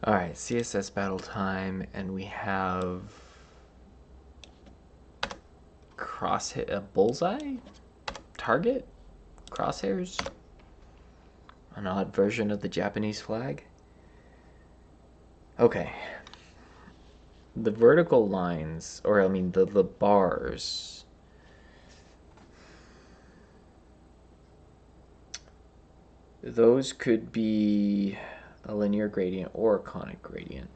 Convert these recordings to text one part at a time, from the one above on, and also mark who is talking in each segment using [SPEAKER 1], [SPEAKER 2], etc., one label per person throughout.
[SPEAKER 1] All right, CSS battle time, and we have bullseye, target, crosshairs, an odd version of the Japanese flag. Okay, the vertical lines, or I mean the bars, those could be a linear gradient or a conic gradient.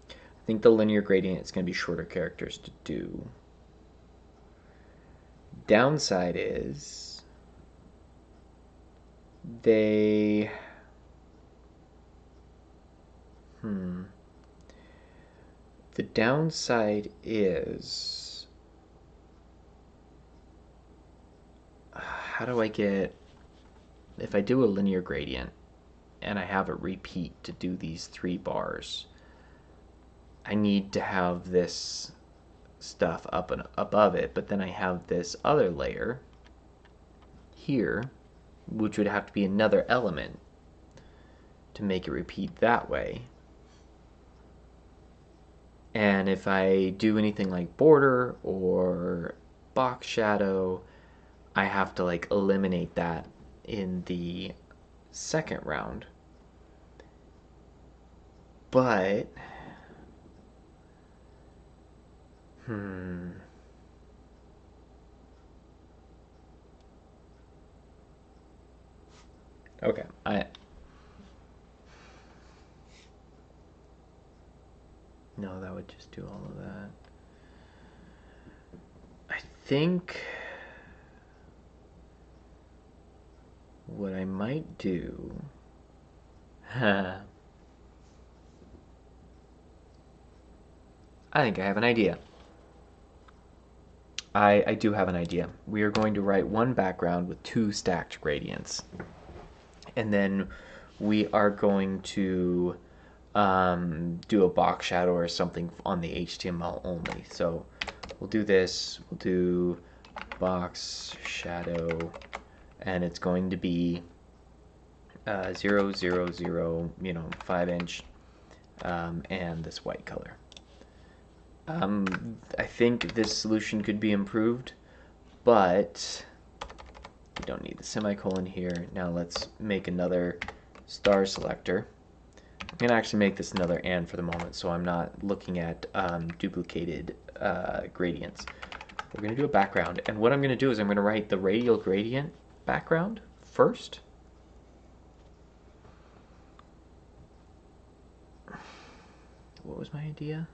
[SPEAKER 1] I think the linear gradient is going to be shorter characters to do. Downside is they the downside is how do I get, if I do a linear gradient and I have a repeat to do these 3 bars, I need to have this stuff up and above it, but then I have this other layer here, which would have to be another element to make it repeat that way. And if I do anything like border or box shadow, I have to like eliminate that in the second round. But okay, no, that would just do all of that. I think what I might do I think I have an idea. I do have an idea. We are going to write one background with 2 stacked gradients. And then we are going to do a box shadow or something on the HTML only. So we'll do this, we'll do box shadow, and it's going to be 0, 0, 0, 5-inch, and this white color. I think this solution could be improved, but we don't need the semicolon here. Now let's make another star selector. I'm going to actually make this another and for the moment, so I'm not looking at duplicated gradients. We're going to do a background, and what I'm going to do is I'm going to write the radial gradient background first. What was my idea?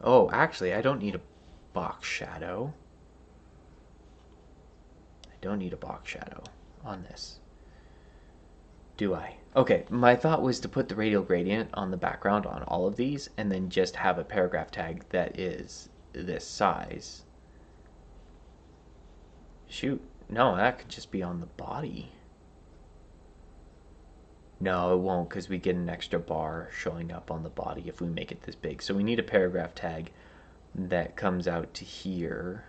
[SPEAKER 1] Oh, actually, I don't need a box shadow. I don't need a box shadow on this. Do I? Okay, my thought was to put the radial gradient on the background on all of these and then just have a paragraph tag that is this size. Shoot, no, that could just be on the body. No, it won't, because we get an extra bar showing up on the body if we make it this big. So we need a paragraph tag that comes out to here.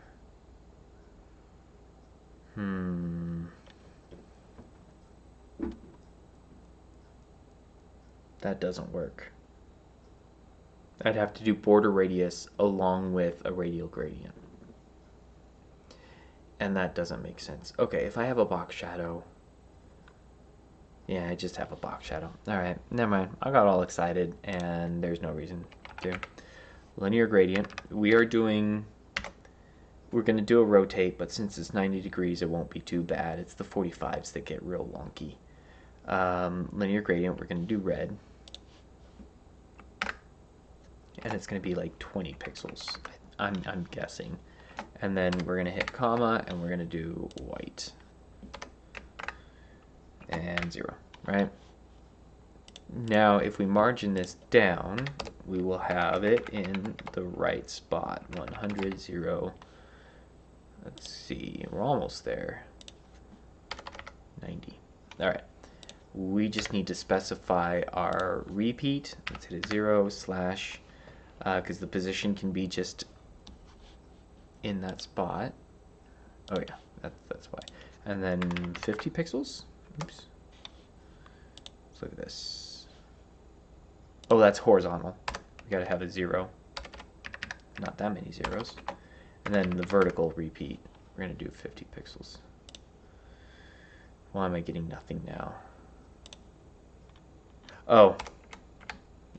[SPEAKER 1] That doesn't work. I'd have to do border radius along with a radial gradient. And that doesn't make sense. Okay, if I have a box shadow, yeah, I just have a box shadow. All right, never mind. I got all excited, and there's no reason to. Linear gradient. We're going to do a rotate, but since it's 90 degrees, it won't be too bad. It's the 45s that get real wonky. Linear gradient, we're going to do red. And it's going to be like 20 pixels, I'm guessing. And then we're going to hit comma, and we're going to do white. And 0, right? Now, if we margin this down, we will have it in the right spot. 100, 0. Let's see, we're almost there. 90. All right. We just need to specify our repeat. Let's hit a 0 slash, because the position can be just in that spot. Oh yeah, that's why. And then 50 pixels. Oops. Let's look at this. Oh, that's horizontal. We gotta have a 0. Not that many zeros. And then the vertical repeat. We're gonna do 50 pixels. Why am I getting nothing now? Oh,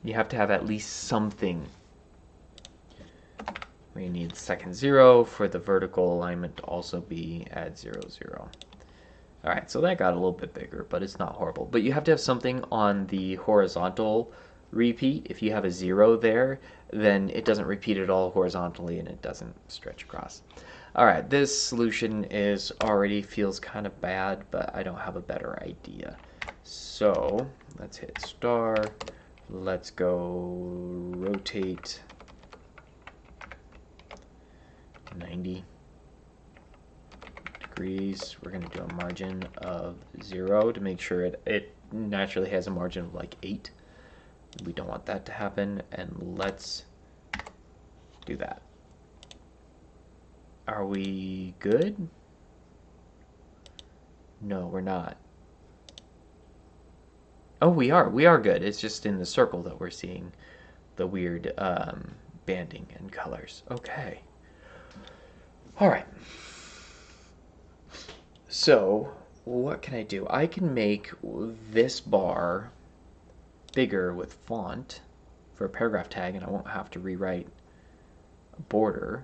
[SPEAKER 1] you have to have at least something. We need second 0 for the vertical alignment to also be at 0, 0. Alright, so that got a little bit bigger, but it's not horrible. But you have to have something on the horizontal repeat. If you have a 0 there, then it doesn't repeat at all horizontally and it doesn't stretch across. Alright, this solution already feels kind of bad, but I don't have a better idea. So let's hit star. Let's go rotate 90 degrees. We're going to do a margin of 0 to make sure it naturally has a margin of like 8. We don't want that to happen, and let's do that. Are we good? No, we're not. Oh, we are. We are good. It's just in the circle that we're seeing the weird banding and colors. Okay. All right. So what can I do? I can make this bar bigger with font for a paragraph tag, and I won't have to rewrite a border.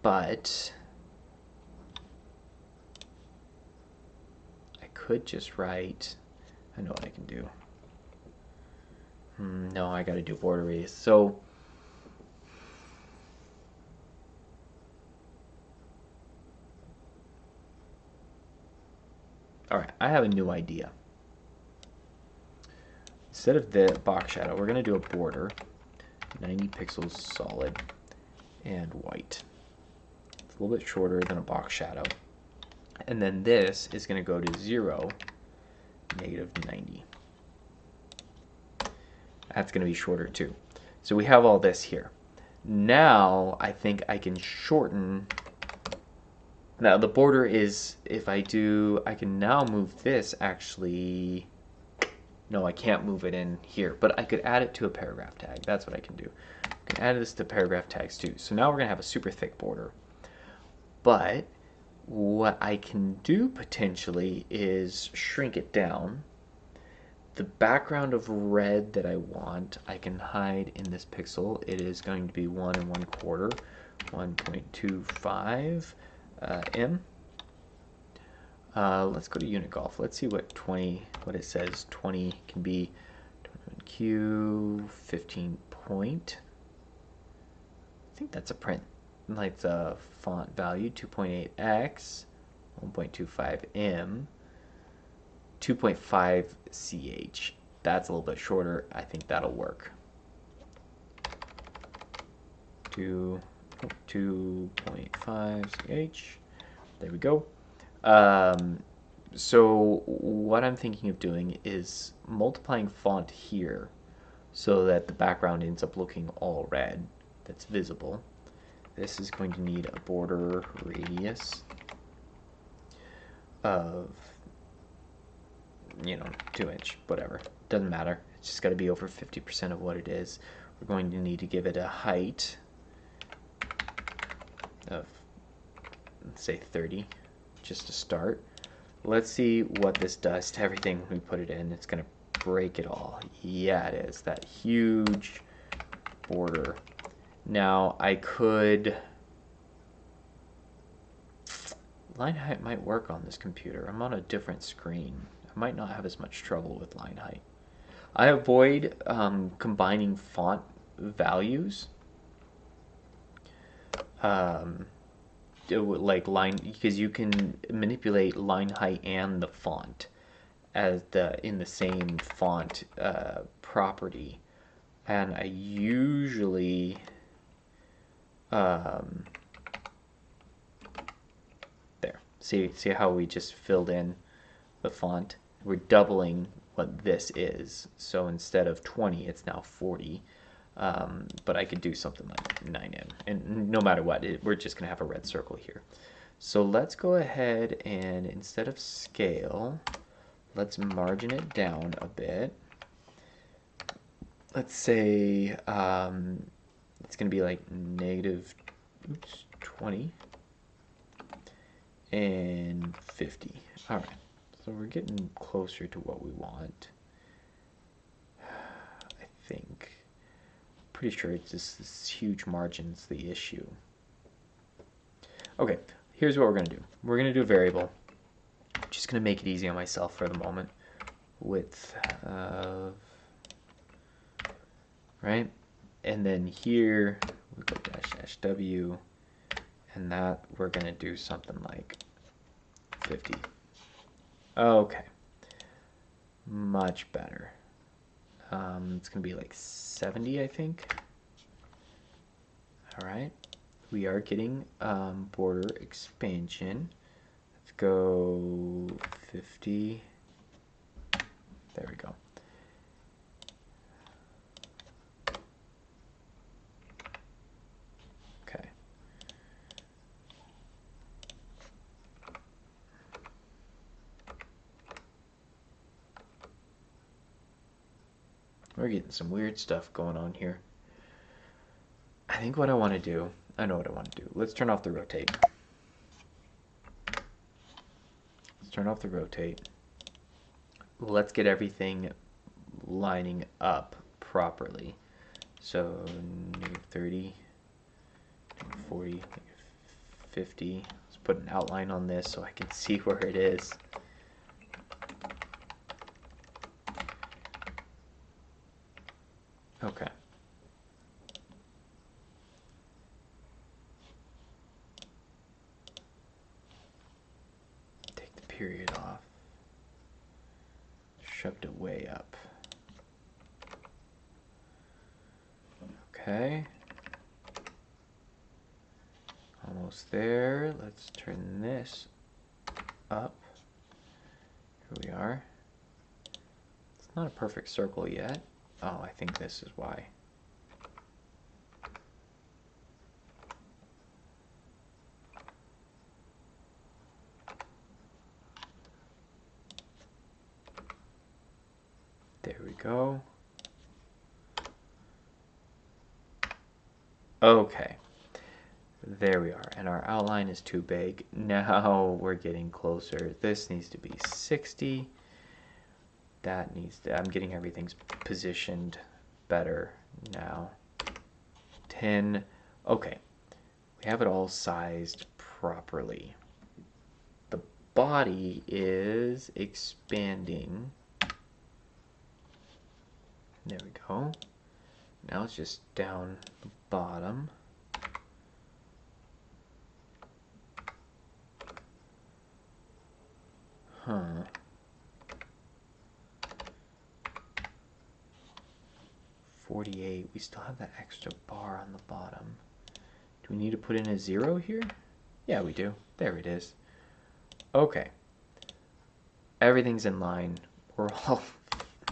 [SPEAKER 1] But I could just write, I know what I can do. No, I gotta do border radius. So alright, I have a new idea. Instead of the box shadow, we're gonna do a border, 90 pixels solid and white. It's a little bit shorter than a box shadow. And then this is going to go to 0, negative 90. That's going to be shorter too. So we have all this here. Now I think I can shorten. Now the border is, if I do, I can now move this actually. No, I can't move it in here, but I could add it to a paragraph tag. That's what I can do. I can add this to paragraph tags too. So now we're going to have a super thick border. But what I can do potentially is shrink it down. The background of red that I want, I can hide in this pixel. It is going to be 1 1/4, 1.25 m. Let's go to unit golf. Let's see what it says 20 can be. 21Q, 15 point. I think that's a print. Like the font value, 2.8x, 1.25 m, 2.5 ch. That's a little bit shorter. I think that'll work. 2.5 ch. There we go. So what I'm thinking of doing is multiplying font here so that the background ends up looking all red. That's visible. This is going to need a border radius of, 2-inch, whatever. Doesn't matter. It's just got to be over 50% of what it is. We're going to need to give it a height of, let's say 30, just to start. Let's see what this does to everything when we put it in. It's going to break it all. Yeah, it is. That huge border. Now, I could... Line height might work on this computer. I'm on a different screen. I might not have as much trouble with line height. I avoid combining font values. Like line, because you can manipulate line height and the font as in the same font property, and I usually there. See how we just filled in the font? We're doubling what this is. So instead of 20, it's now 40. But I could do something like 9M. And no matter what, we're just going to have a red circle here. So let's go ahead and instead of scale, let's margin it down a bit. Let's say it's going to be like negative 20 and 50. All right, so we're getting closer to what we want. I think. Pretty sure it's just this huge margin's the issue. Okay, here's what we're going to do. We're going to do a variable. I'm just going to make it easy on myself for the moment. Width of, right? And then here, we go dash dash W, and that we're going to do something like 50. Okay, much better. It's going to be like 70, I think. All right, we are getting border expansion. Let's go 50. There we go. Okay. We're getting some weird stuff going on here. I think what I want to do, I know what I want to do. Let's turn off the rotate. Let's turn off the rotate. Let's get everything lining up properly. So negative 30, negative 40, negative 50. Let's put an outline on this so I can see where it is. Okay. Take the period off. Shoved it way up. Okay. Almost there. Let's turn this up. Here we are. It's not a perfect circle yet. Oh, I think this is why. There we go. Okay. There we are. And our outline is too big. Now we're getting closer. This needs to be 60. That needs to, I'm getting everything's positioned better now. 10. Okay. We have it all sized properly. The body is expanding. There we go. Now it's just down the bottom. Huh. $48. We still have that extra bar on the bottom. Do we need to put in a 0 here? Yeah, we do. There it is. Okay. Everything's in line. We're all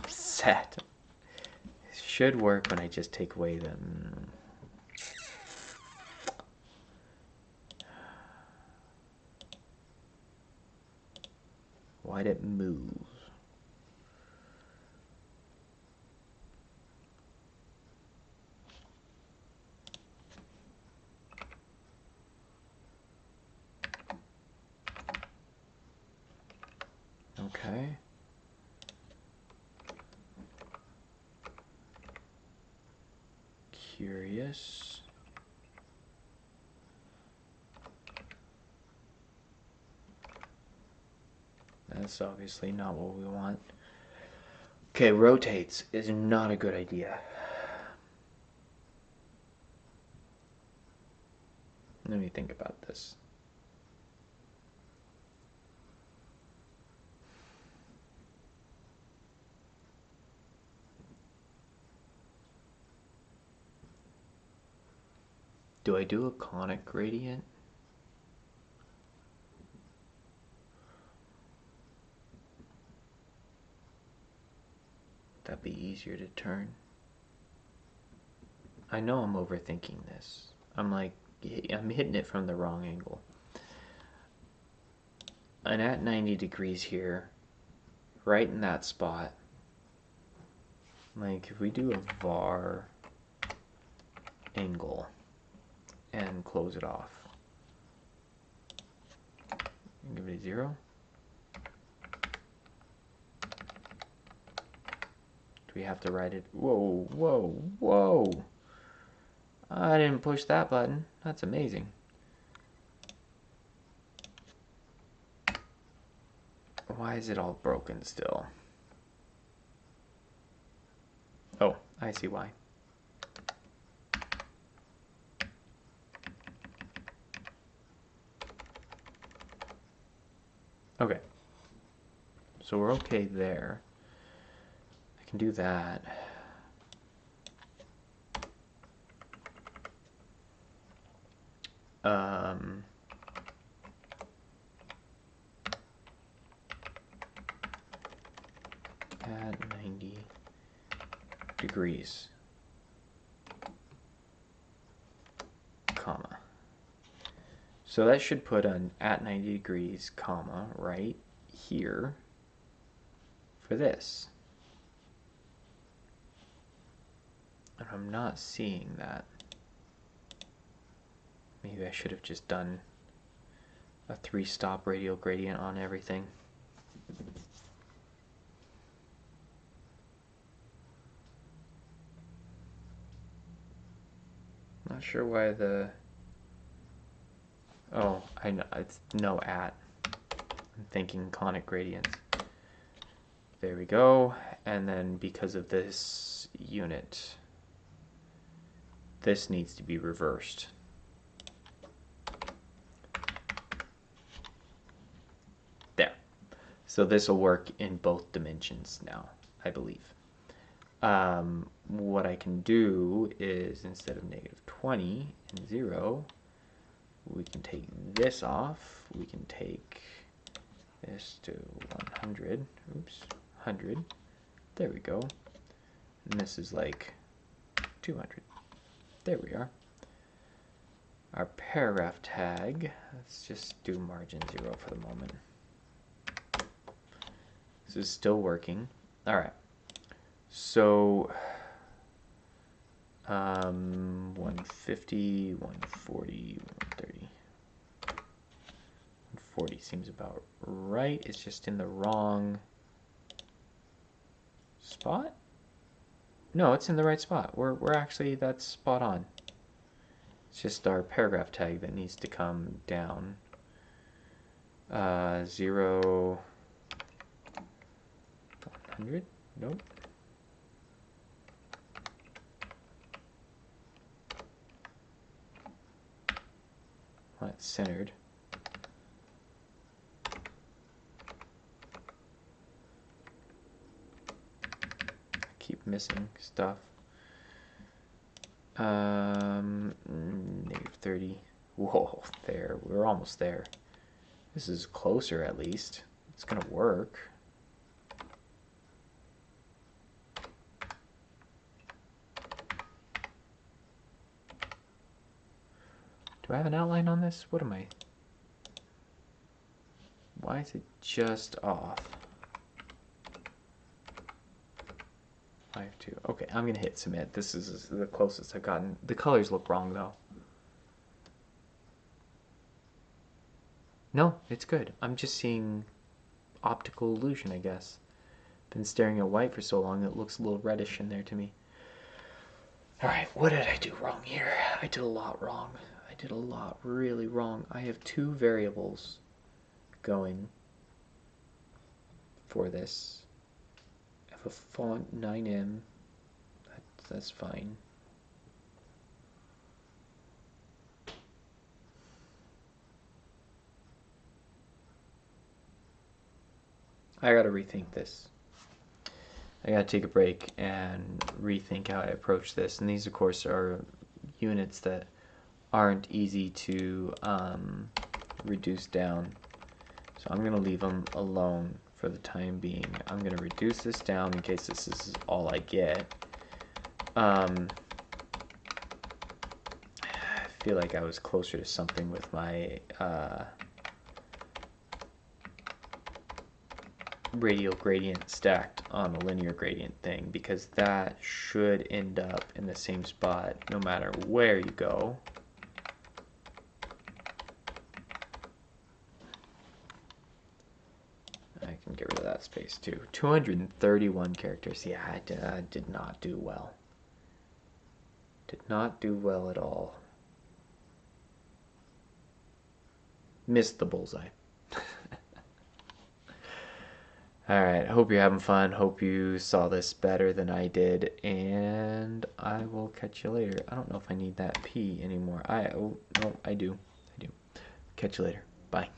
[SPEAKER 1] set. It should work when I just take away the... Why'd it move? Okay. Curious. That's obviously not what we want. Okay, rotates is not a good idea. Let me think about this. Do I do a conic gradient? That'd be easier to turn. I know I'm overthinking this. I'm hitting it from the wrong angle. And at 90 degrees here, right in that spot. Like if we do a var angle and close it off, give it a 0. Do we have to write it? Whoa, whoa, whoa! I didn't push that button. That's amazing. Why is it all broken still? Oh, I see why. Okay. So we're okay there. I can do that. At 90 degrees, comma. So that should put an at 90 degrees, comma, right here for this. And I'm not seeing that. Maybe I should have just done a 3-stop radial gradient on everything. Not sure why the... Oh, I know, it's no at. I'm thinking conic gradients. There we go. And then because of this unit, this needs to be reversed. There. So this will work in both dimensions now, I believe. What I can do is, instead of -20 and 0, we can take this off. We can take this to 100. Oops, 100. There we go. And this is like 200. There we are. Our paragraph tag, let's just do margin 0 for the moment. This is still working. All right. So 150, 140, 130. 140 seems about right. It's just in the wrong spot? No, it's in the right spot. We're actually, that's spot on. It's just our paragraph tag that needs to come down. 0, 100? Nope. Well, it's centered. I keep missing stuff. -30. Whoa, there. We're almost there. This is closer at least. It's gonna work. Do I have an outline on this? What am I? Why is it just off? 5.2. Okay, I'm gonna hit submit. This is the closest I've gotten. The colors look wrong though. No, it's good. I'm just seeing optical illusion, I guess. Been staring at white for so long it looks a little reddish in there to me. Alright, what did I do wrong here? I did a lot wrong. I did a lot really wrong. I have 2 variables going for this. I have a font 9M. That's fine. I gotta rethink this. I gotta take a break and rethink how I approach this. And these, of course, are units that aren't easy to reduce down. So I'm gonna leave them alone for the time being. I'm gonna reduce this down in case this is all I get. I feel like I was closer to something with my radial gradient stacked on a linear gradient thing, because that should end up in the same spot no matter where you go. I can get rid of that space too. 231 characters. Yeah, I did not do well. Did not do well at all. Missed the bullseye. Alright, hope you're having fun. Hope you saw this better than I did. And I will catch you later. I don't know if I need that P anymore. Oh, no, I do. Catch you later. Bye.